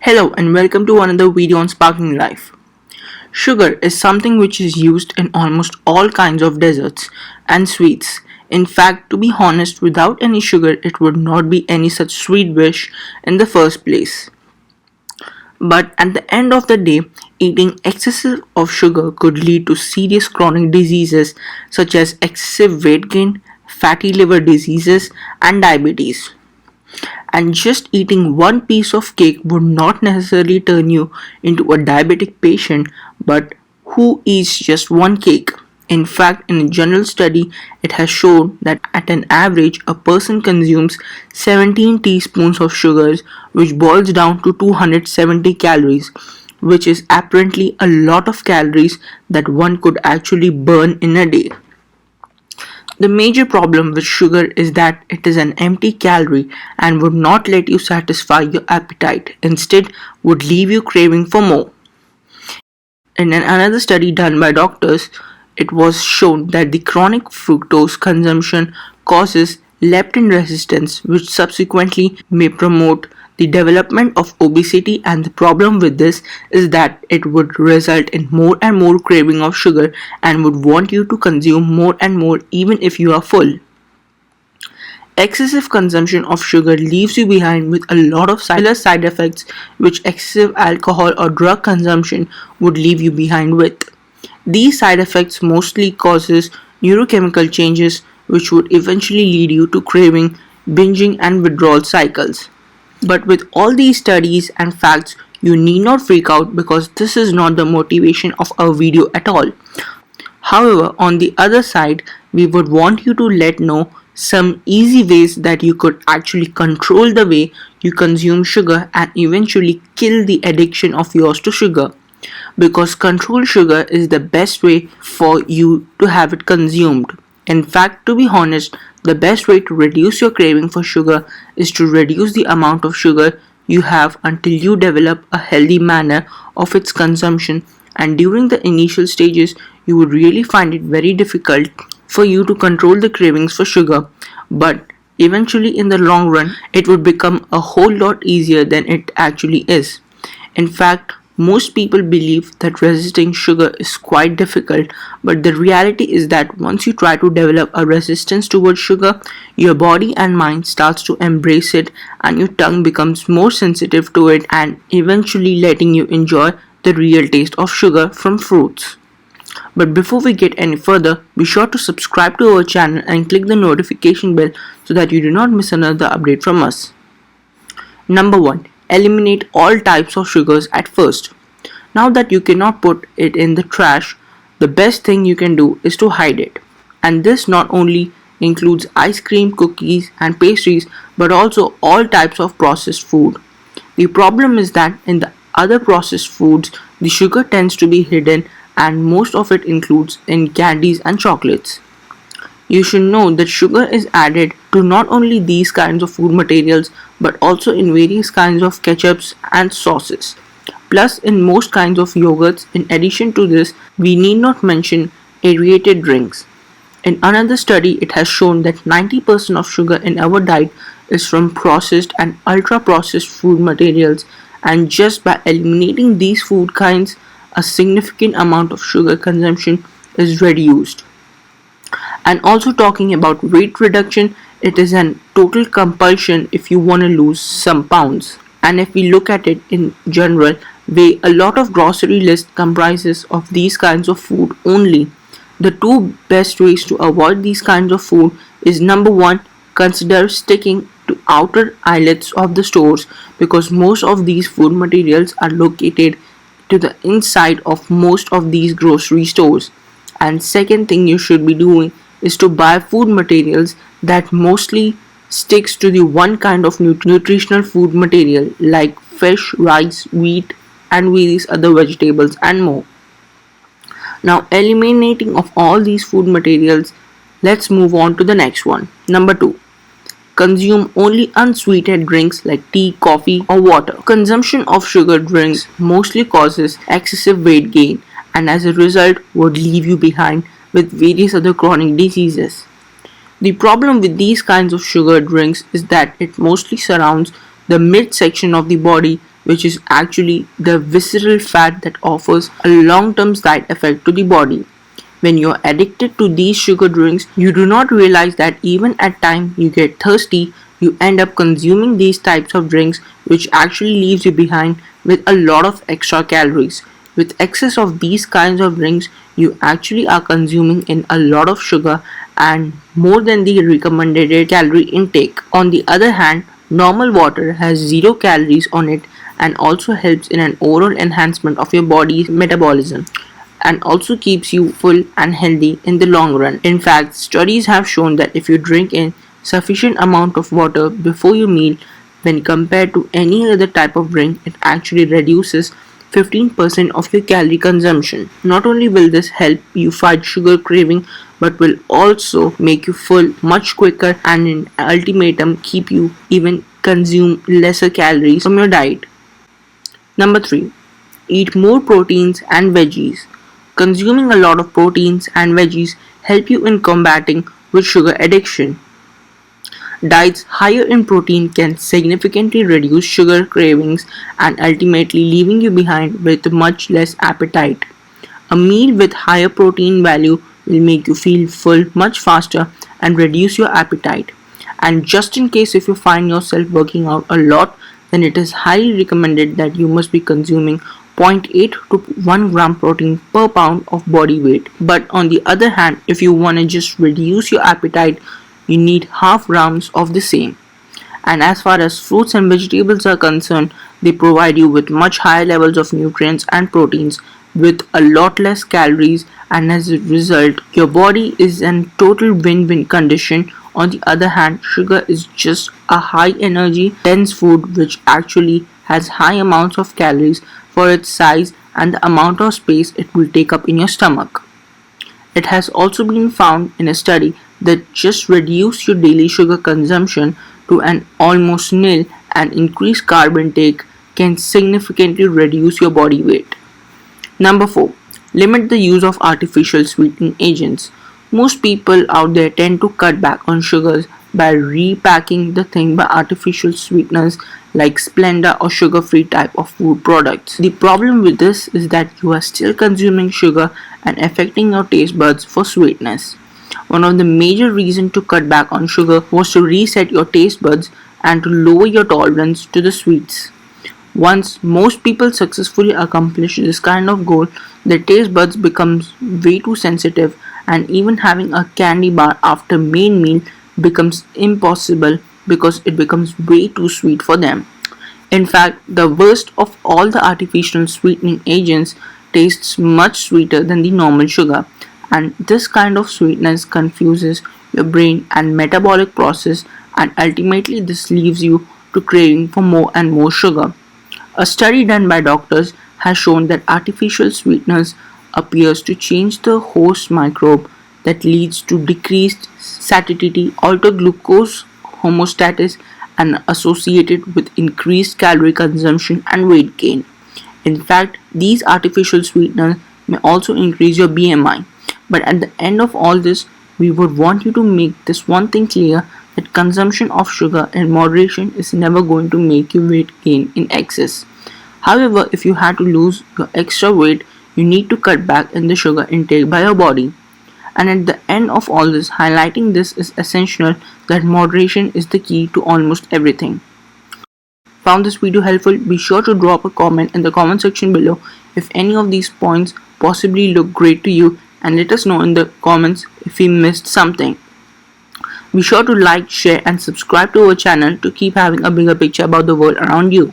Hello and welcome to another video on Sparkling Life. Sugar is something which is used in almost all kinds of desserts and sweets. In fact, to be honest, without any sugar, it would not be any such sweet dish in the first place. But at the end of the day, eating excessive of sugar could lead to serious chronic diseases such as excessive weight gain, fatty liver diseases, and diabetes. And just eating one piece of cake would not necessarily turn you into a diabetic patient, but who eats just one cake? In fact, in a general study, it has shown that at an average, a person consumes 17 teaspoons of sugars, which boils down to 270 calories, which is apparently a lot of calories that one could actually burn in a day. The major problem with sugar is that it is an empty calorie and would not let you satisfy your appetite. Instead, would leave you craving for more. In another study done by doctors, it was shown that the chronic fructose consumption causes leptin resistance, which subsequently may promote the development of obesity, and the problem with this is that it would result in more and more craving of sugar and would want you to consume more and more even if you are full. Excessive consumption of sugar leaves you behind with a lot of side effects which excessive alcohol or drug consumption would leave you behind with. These side effects mostly causes neurochemical changes which would eventually lead you to craving, binging and withdrawal cycles. But with all these studies and facts, you need not freak out because this is not the motivation of our video at all. However, on the other side, we would want you to let know some easy ways that you could actually control the way you consume sugar and eventually kill the addiction of yours to sugar. Because controlled sugar is the best way for you to have it consumed. In fact, to be honest, the best way to reduce your craving for sugar is to reduce the amount of sugar you have until you develop a healthy manner of its consumption, and during the initial stages you would really find it very difficult for you to control the cravings for sugar, but eventually in the long run it would become a whole lot easier than it actually is. In fact, most people believe that resisting sugar is quite difficult, but the reality is that once you try to develop a resistance towards sugar, your body and mind starts to embrace it and your tongue becomes more sensitive to it and eventually letting you enjoy the real taste of sugar from fruits. But before we get any further, be sure to subscribe to our channel and click the notification bell so that you do not miss another update from us. Number 1. Eliminate all types of sugars at first. Now that you cannot put it in the trash, the best thing you can do is to hide it. And this not only includes ice cream, cookies and pastries, but also all types of processed food. The problem is that in the other processed foods, the sugar tends to be hidden and most of it includes in candies and chocolates. You should know that sugar is added to not only these kinds of food materials but also in various kinds of ketchups and sauces. Plus in most kinds of yogurts. In addition to this, we need not mention aerated drinks. In another study, it has shown that 90% of sugar in our diet is from processed and ultra processed food materials, and just by eliminating these food kinds, a significant amount of sugar consumption is reduced. And also talking about weight reduction, it is a total compulsion if you want to lose some pounds. And if we look at it in general, a lot of grocery list comprises of these kinds of food only. The two best ways to avoid these kinds of food is number 1, consider sticking to outer aisles of the stores because most of these food materials are located to the inside of most of these grocery stores. And second thing you should be doing is to buy food materials that mostly sticks to the one kind of nutritional food material like fish, rice, wheat and various other vegetables and more. Now eliminating of all these food materials, let's move on to the next one. Number 2. Consume only unsweetened drinks like tea, coffee or water. Consumption of sugar drinks mostly causes excessive weight gain and as a result would leave you behind with various other chronic diseases. The problem with these kinds of sugar drinks is that it mostly surrounds the midsection of the body which is actually the visceral fat that offers a long-term side effect to the body. When you're addicted to these sugar drinks, you do not realize that even at time you get thirsty, you end up consuming these types of drinks, which actually leaves you behind with a lot of extra calories. With excess of these kinds of drinks, you actually are consuming in a lot of sugar and more than the recommended calorie intake. On the other hand, normal water has zero calories on it and also helps in an overall enhancement of your body's metabolism and also keeps you full and healthy in the long run. In fact, studies have shown that if you drink in sufficient amount of water before your meal when compared to any other type of drink, it actually reduces 15% of your calorie consumption. Not only will this help you fight sugar craving, but will also make you full much quicker and in ultimatum keep you even consume lesser calories from your diet. Number 3. Eat more proteins and veggies. Consuming a lot of proteins and veggies help you in combating with sugar addiction. Diets higher in protein can significantly reduce sugar cravings and ultimately leaving you behind with much less appetite. A meal with higher protein value will make you feel full much faster and reduce your appetite. And just in case if you find yourself working out a lot, then it is highly recommended that you must be consuming 0.8 to 1 gram protein per pound of body weight. But on the other hand, if you want to just reduce your appetite, you need half grams of the same. And as far as fruits and vegetables are concerned, they provide you with much higher levels of nutrients and proteins with a lot less calories, and as a result your body is in total win-win condition. On the other hand, sugar is just a high energy dense food which actually has high amounts of calories for its size and the amount of space it will take up in your stomach. It has also been found in a study that just reduce your daily sugar consumption to an almost nil and increase carb intake can significantly reduce your body weight. Number 4. Limit the use of artificial sweetening agents. Most people out there tend to cut back on sugars by repacking the thing by artificial sweeteners like Splenda or sugar-free type of food products. The problem with this is that you are still consuming sugar and affecting your taste buds for sweetness. One of the major reasons to cut back on sugar was to reset your taste buds and to lower your tolerance to the sweets. Once most people successfully accomplish this kind of goal, their taste buds becomes way too sensitive and even having a candy bar after main meal becomes impossible because it becomes way too sweet for them. In fact, the worst of all the artificial sweetening agents tastes much sweeter than the normal sugar, and this kind of sweetness confuses your brain and metabolic process, and ultimately this leaves you to craving for more and more sugar. A study done by doctors has shown that artificial sweeteners appears to change the host microbe that leads to decreased satiety, altered glucose homeostasis, and associated with increased calorie consumption and weight gain. In fact, these artificial sweeteners may also increase your BMI. But at the end of all this, we would want you to make this one thing clear, that consumption of sugar in moderation is never going to make you weight gain in excess. However, if you had to lose your extra weight, you need to cut back in the sugar intake by your body. And at the end of all this, highlighting this is essential that moderation is the key to almost everything. Found this video helpful? Be sure to drop a comment in the comment section below if any of these points possibly look great to you, and let us know in the comments if we missed something. Be sure to like, share and subscribe to our channel to keep having a bigger picture about the world around you.